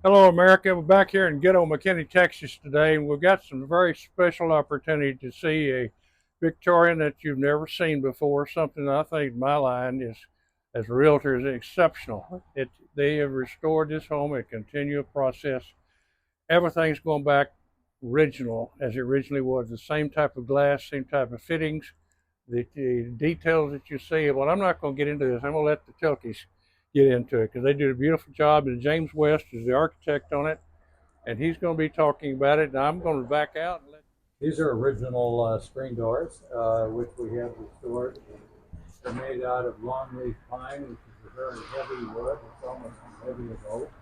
Hello, America. We're back here in ghetto McKinney, Texas today, and we've got some very special opportunity to see a Victorian that you've never seen before. Something that I think in my line is, as a realtor, is exceptional. They have restored this home a continual process. Everything's going back original as it originally was. The same type of glass, same type of fittings, the details that you see. Well, I'm not going to get into this. I'm going to let the Telkies get into it because they did a beautiful job. And James West is the architect on it, and he's going to be talking about it. And I'm going to back out and let. These are original screen doors, which we have restored. They're made out of longleaf pine, which is a very heavy wood. It's almost as heavy as oak.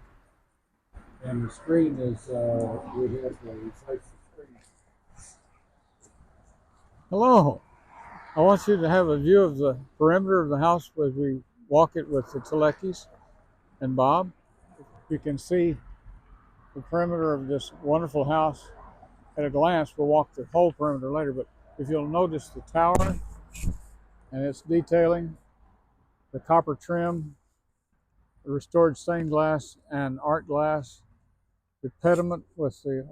And the screen is, we have the replace the screen. Hello. I want you to have a view of the perimeter of the house as we walk it with the Teleckis and Bob. You can see the perimeter of this wonderful house at a glance. We'll walk the whole perimeter later, but if you'll notice the tower and its detailing, the copper trim, the restored stained glass and art glass, the pediment with the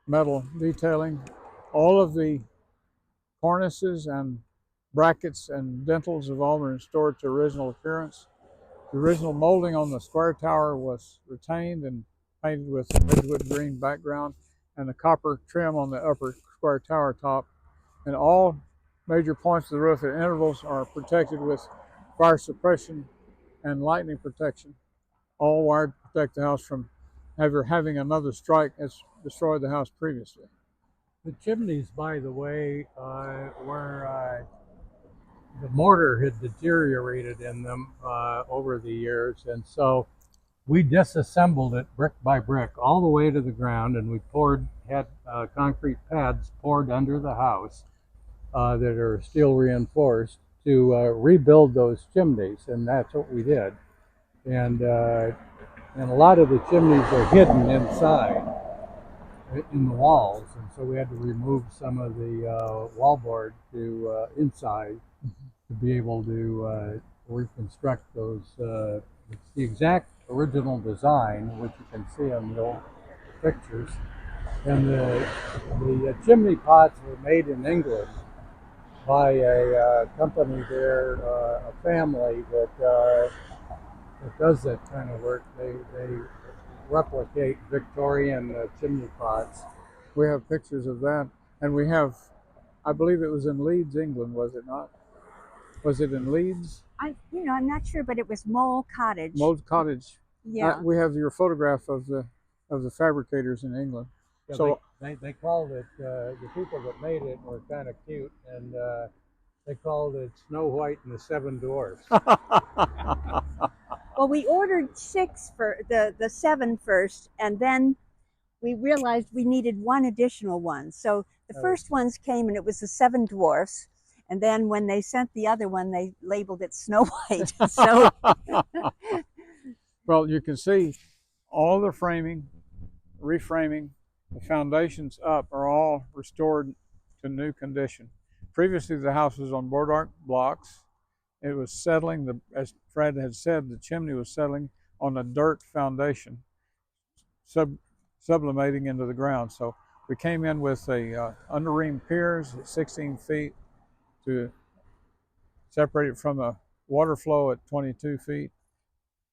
metal detailing, all of the cornices and brackets and dentils have all been restored to original appearance. The original molding on the square tower was retained and painted with a redwood green background, and the copper trim on the upper square tower top. And all major points of the roof at intervals are protected with fire suppression and lightning protection, all wired to protect the house from ever having another strike that's destroyed the house previously. The chimneys, by the way, were the mortar had deteriorated in them over the years, and so we disassembled it brick by brick all the way to the ground, and we had concrete pads poured under the house that are steel reinforced to rebuild those chimneys, and that's what we did. And a lot of the chimneys are hidden inside in the walls, and so we had to remove some of the wallboard to inside to be able to reconstruct those. It's the exact original design, which you can see on the old pictures. And the chimney pots were made in England by a company there, a family that does that kind of work. They replicate Victorian chimney pots. We have pictures of that, and we have, I believe it was in Leeds, England, was it not? Was it in Leeds? I'm not sure, but it was Mole Cottage. Mold Cottage. Yeah. We have your photograph of the fabricators in England. Yeah, So they called it, the people that made it were kind of cute, and they called it Snow White and the Seven Dwarfs. Well, we ordered six for the seven first, and then we realized we needed one additional one. So the first ones came, and it was the seven dwarfs. And then when they sent the other one, they labeled it Snow White. So well, you can see all the framing, reframing, the foundations up are all restored to new condition. Previously, the house was on board arc blocks. It was settling, as Fred had said, the chimney was settling on a dirt foundation, sublimating into the ground. So we came in with a under-ream piers at 16 feet to separate it from the water flow at 22 feet,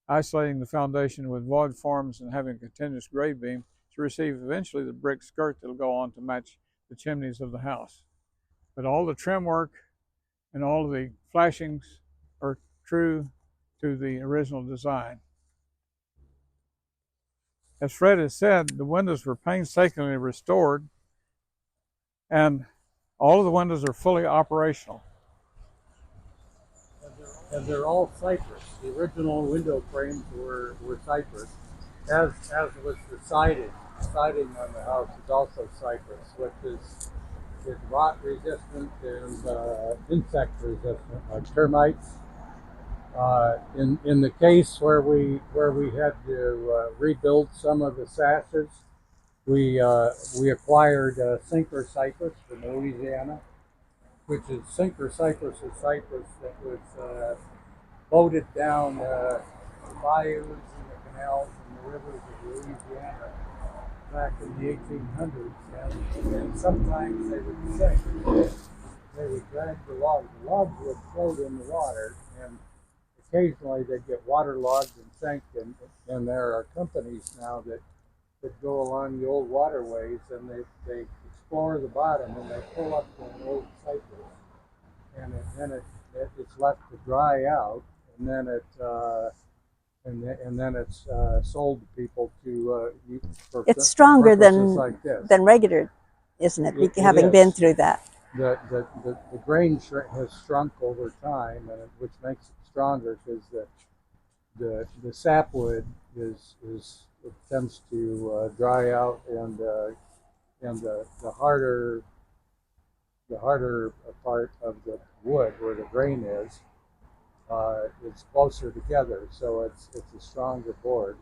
isolating the foundation with void forms and having a continuous grade beam to receive eventually the brick skirt that will go on to match the chimneys of the house. But all the trim work and all of the flashings are true to the original design. As Fred has said, the windows were painstakingly restored, and all of the windows are fully operational. And they're all cypress. The original window frames were cypress, as was the siding. The siding on the house is also cypress, which is rot resistant and insect resistant, like termites. In the case where we had to rebuild some of the sashes, we acquired sinker cypress from Louisiana, which is sinker cypress is cypress that was boated down bayous in the canals and the rivers of Louisiana back in the 1800s, and sometimes they would sink. They would drag the logs. The logs would float in the water, and occasionally they'd get waterlogged and sink. And there are companies now that go along the old waterways, and they explore the bottom, and they pull up an old cypress, and it's left to dry out, and then it's sold to people to use for It's stronger purposes like this. than regular, isn't it? It Having is. been through that. The grain has shrunk over time, and which makes it stronger because the sapwood it tends to dry out, and the harder part of the wood where the grain is closer together, so it's a stronger board,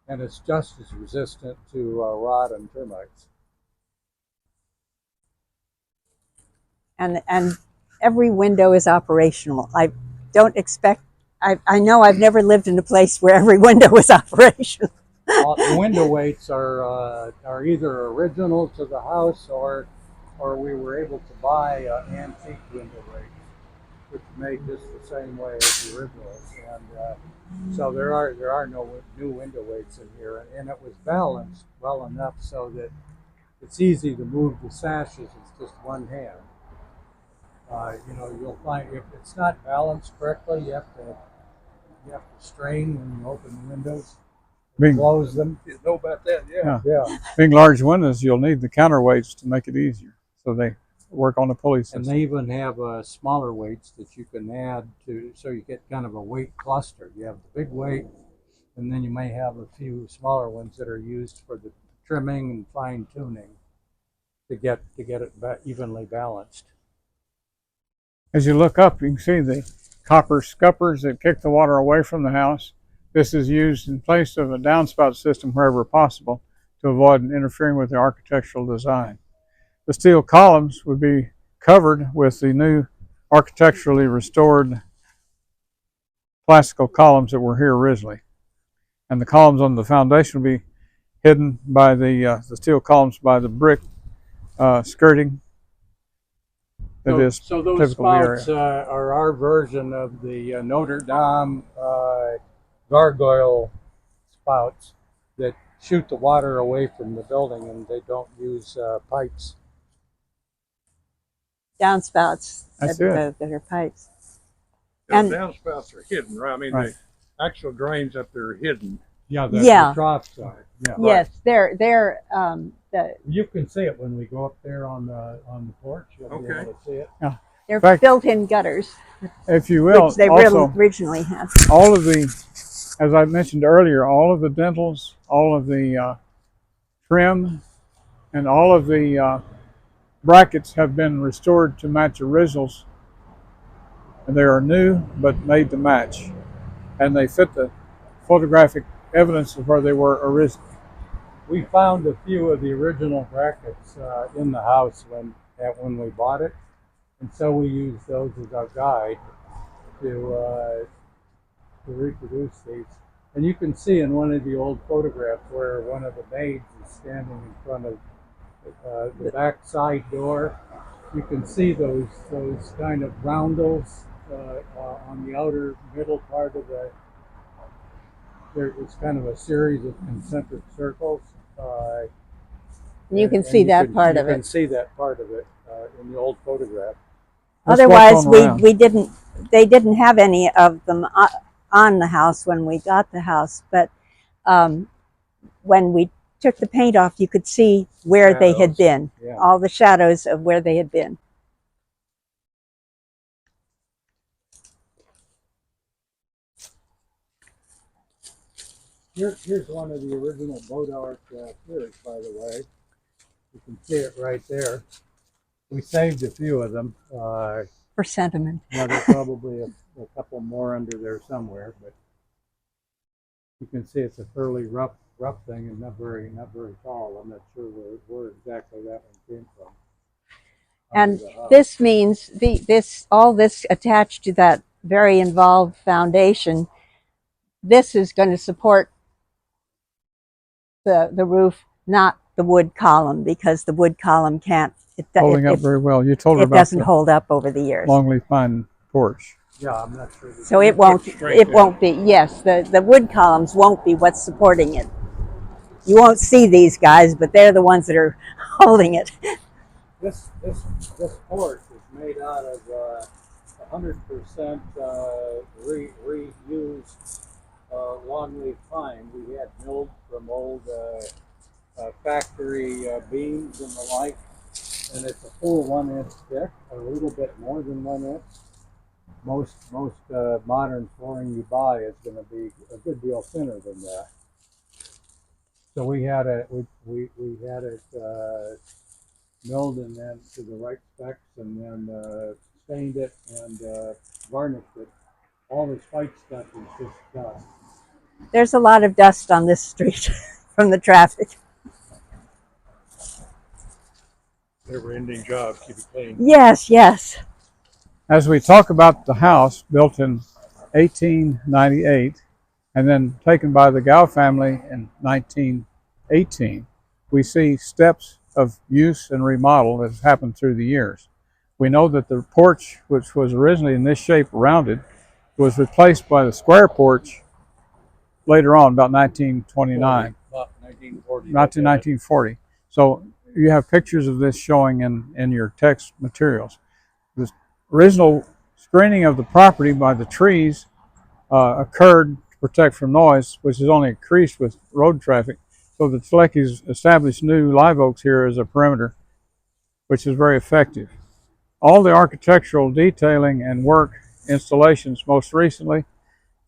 and it's just as resistant to rot and termites. And every window is operational. I don't expect. I know I've never lived in a place where every window was operational. The window weights are either original to the house, or we were able to buy antique window weights, which are made just the same way as the originals, and so there are no new window weights in here, and it was balanced well enough so that it's easy to move the sashes. It's just one hand. You'll find if it's not balanced correctly, you have to strain when you open the windows, close them. You know about that, yeah. Being large windows, you'll need the counterweights to make it easier. So they work on the pulley system. And they even have smaller weights that you can add to, so you get kind of a weight cluster. You have the big weight, and then you may have a few smaller ones that are used for the trimming and fine tuning to get it evenly balanced. As you look up, you can see the copper scuppers that kick the water away from the house. This is used in place of a downspout system wherever possible to avoid interfering with the architectural design. The steel columns would be covered with the new architecturally restored classical columns that were here originally. And the columns on the foundation will be hidden by the steel columns by the brick skirting. So those spouts are our version of the Notre Dame gargoyle spouts that shoot the water away from the building, and they don't use pipes. Downspouts That's that are pipes. Yeah, And downspouts are hidden, right? I mean, right. The actual drains up there are hidden. Yeah, Yeah. the troughs are. Yeah. yes, they're You can see it when we go up there on the porch. You'll be able to see it. they're fact- built-in gutters, If you will, which they also originally had. all of the, as I mentioned earlier, all of the dentals, all of the trim, and all of the brackets have been restored to match originals. And they are new, but made to match. And they fit the photographic evidence of where they were originally. We found a few of the original brackets in the house when we bought it, and so we used those as our guide to reproduce these. And you can see in one of the old photographs where one of the maids is standing in front of the back side door. You can see those kind of roundels on the outer middle part of the. It's kind of a series of concentric circles. You can see that part of You can it. see that part of it in the old photograph. Otherwise, we didn't. They didn't have any of them on the house when we got the house, but when we took the paint off, you could see where they had been, all the shadows of where they had been. Here's one of the original boat arch piers, by the way. You can see it right there. We saved a few of them. For sentiment. There's probably a couple more under there somewhere, but you can see it's a fairly rough thing and not very tall. I'm not sure where exactly that one came from. And this means all this attached to that very involved foundation this is going to support the roof, not the wood column, because the wood column can't. Holding up very well. You told her It about doesn't the hold up over the years. longleaf pine porch. Yeah, I'm not sure. So it won't be, yes, the wood columns won't be what's supporting it. You won't see these guys, but they're the ones that are holding it. This porch is made out of 100% reused longleaf pine. We had milled from old factory beams and the like, and it's a full 1 inch thick, a little bit more than 1 inch. Most modern flooring you buy is going to be a good deal thinner than that. So we had it milled and then to the right specs, and then stained it and varnished it. All this white stuff is just dust. There's a lot of dust on this street from the traffic. Never-ending job, keep it clean. Yes, yes. As we talk about the house built in 1898 and then taken by the Gough family in 1918, we see steps of use and remodel that has happened through the years. We know that the porch, which was originally in this shape rounded, was replaced by the square porch later on, about 1929. About 1940. 1940. So you have pictures of this showing in your text materials. The original screening of the property by the trees occurred to protect from noise, which is only increased with road traffic. So the Teleckys established new live oaks here as a perimeter, which is very effective. All the architectural detailing and work installations most recently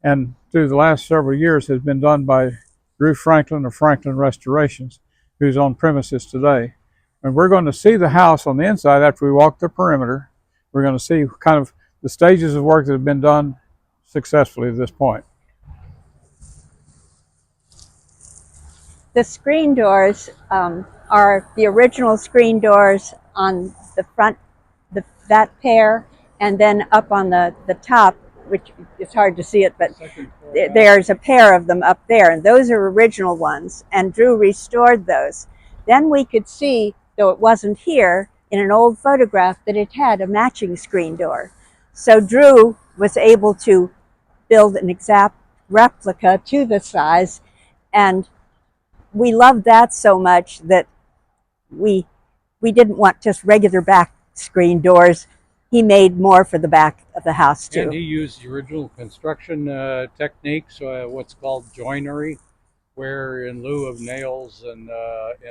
and through the last several years has been done by Drew Franklin of Franklin Restorations, who's on premises today. And we're going to see the house on the inside after we walk the perimeter. We're going to see kind of the stages of work that have been done successfully at this point. The screen doors are the original screen doors on the front, that pair, and then up on the top, which it's hard to see it, but there's a pair of them up there, and those are original ones, and Drew restored those. Then we could see, though it wasn't here, in an old photograph that it had a matching screen door. So Drew was able to build an exact replica to the size, and we loved that so much that we didn't want just regular back screen doors. He made more for the back of the house too. And he used the original construction techniques, what's called joinery, where in lieu of nails and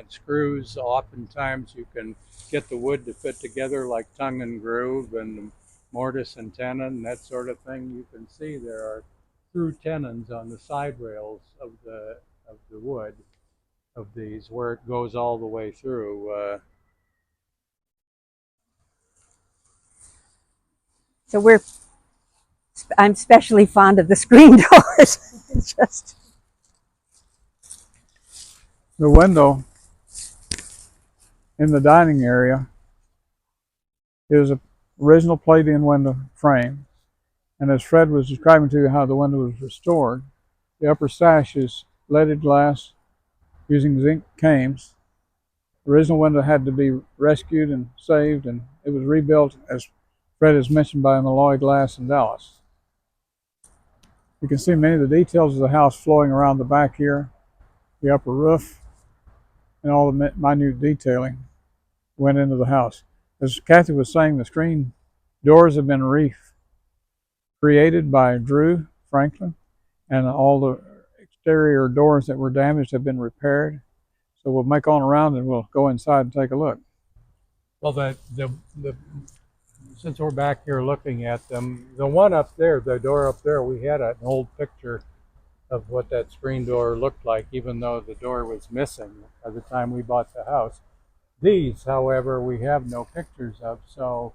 screws, oftentimes you can get the wood to fit together like tongue and groove and mortise and tenon, that sort of thing. You can see there are through tenons on the side rails of the wood of these, where it goes all the way through. So I'm especially fond of the screen doors. It's just The window in the dining area is an original plate-in window frame. And as Fred was describing to you how the window was restored, the upper sash is leaded glass using zinc cames. The original window had to be rescued and saved, and it was rebuilt, as Fred has mentioned, by Malloy Glass in Dallas. You can see many of the details of the house flowing around the back here, the upper roof, and all the minute detailing went into the house. As Kathy was saying, the screen doors have been created by Drew Franklin, and all the exterior doors that were damaged have been repaired. So we'll make on around and we'll go inside and take a look. Well, since we're back here looking at them, the one up there, the door up there, we had an old picture of what that screen door looked like, even though the door was missing by the time we bought the house. These, however, we have no pictures of, so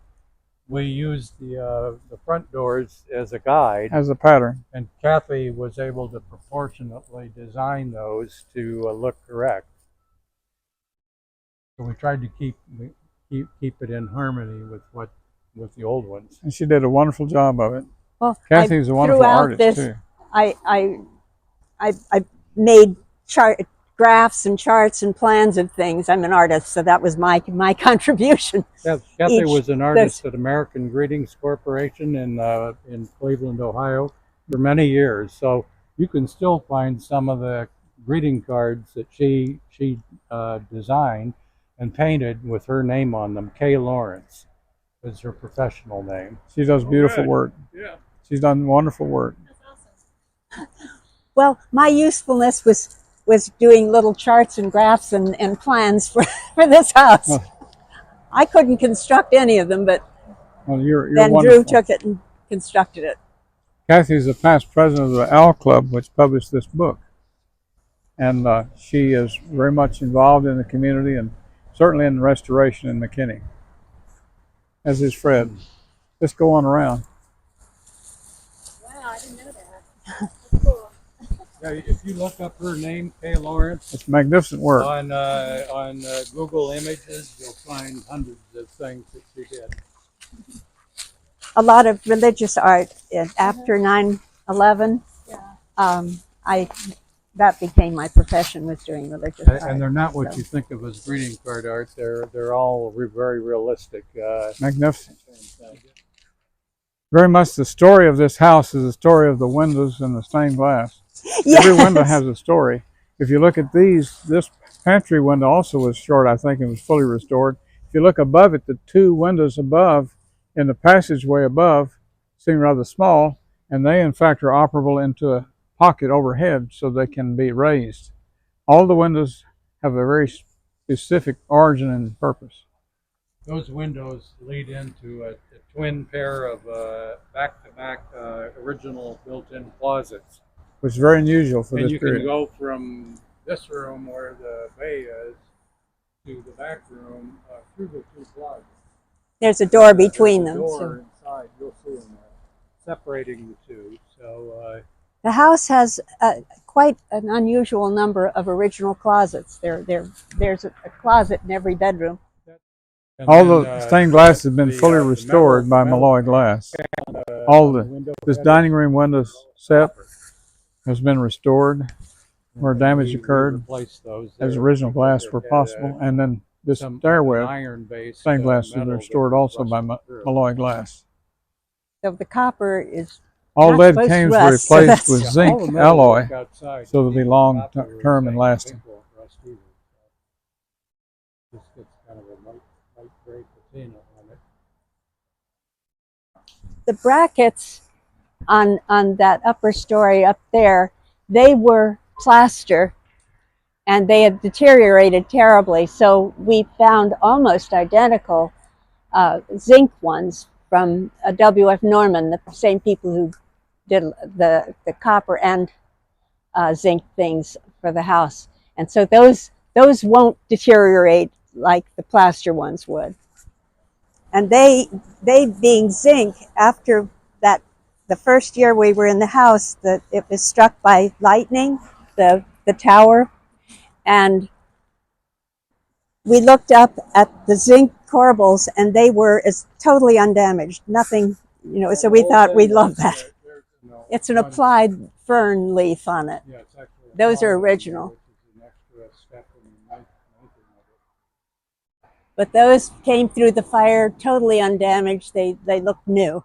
we used the front doors as a guide. As a pattern. And Kathy was able to proportionately design those to look correct. So we tried to keep it in harmony with the old ones. And she did a wonderful job of it. well. Kathy is a wonderful artist this, too. I I made graphs and charts and plans of things. I'm an artist, so that was my contribution. Kathy was an artist at American Greetings Corporation in Cleveland, Ohio, for many years. So you can still find some of the greeting cards that she designed and painted with her name on them. Kay Lawrence is her professional name. She does beautiful work. Yeah. She's done wonderful work. Well, my usefulness was doing little charts and graphs and plans for this house. Oh. I couldn't construct any of them, but Well, you're then wonderful. Drew took it and constructed it. Kathy's a past president of the Owl Club, which published this book. And she is very much involved in the community and certainly in restoration in McKinney, as is Fred. Let's go on around. Wow, I didn't know that. Yeah, if you look up her name, Kay Lawrence, It's magnificent work. on Google Images, you'll find hundreds of things that she did. A lot of religious art after 9/11. That became my profession, was doing religious art. And they're not what you think of as greeting card art. They're all very realistic. Magnificent. Very much the story of this house is the story of the windows and the stained glass. Yes. Every window has a story. If you look at these, this pantry window also was short, I think, and was fully restored. If you look above it, the two windows above in the passageway above seem rather small, and they in fact are operable into a pocket overhead so they can be raised. All the windows have a very specific origin and purpose. Those windows lead into a twin pair of back-to-back original built-in closets. Which is very unusual for And this you period. can go from this room where the bay is to the back room through the two closets. There's a door between them. There's a So. door inside, you'll see in there, separating the two. So The house has quite an unusual number of original closets. There's a closet in every bedroom. All the stained glass has been fully restored by Malloy Glass. All this dining room window set has been restored where damage occurred as original glass were possible, and then this stairway stained glass has been restored also by Malloy Glass. So the copper is all not lead supposed to cans were rust, so replaced that's- with zinc alloy, so they'll be long term and lasting. This gets kind of a light gray patina on it. the brackets on that upper story up there, they were plaster and they had deteriorated terribly. So we found almost identical zinc ones from W.F. Norman, the same people who did the copper and zinc things for the house. And so those won't deteriorate like the plaster ones would. And they being zinc, after that, the first year we were in the house, that it was struck by lightning, the tower, and we looked up at the zinc corbels and they were totally undamaged, nothing, so we thought we'd love that. It's an applied fern leaf on it. Those are original. But those came through the fire totally undamaged. They look new.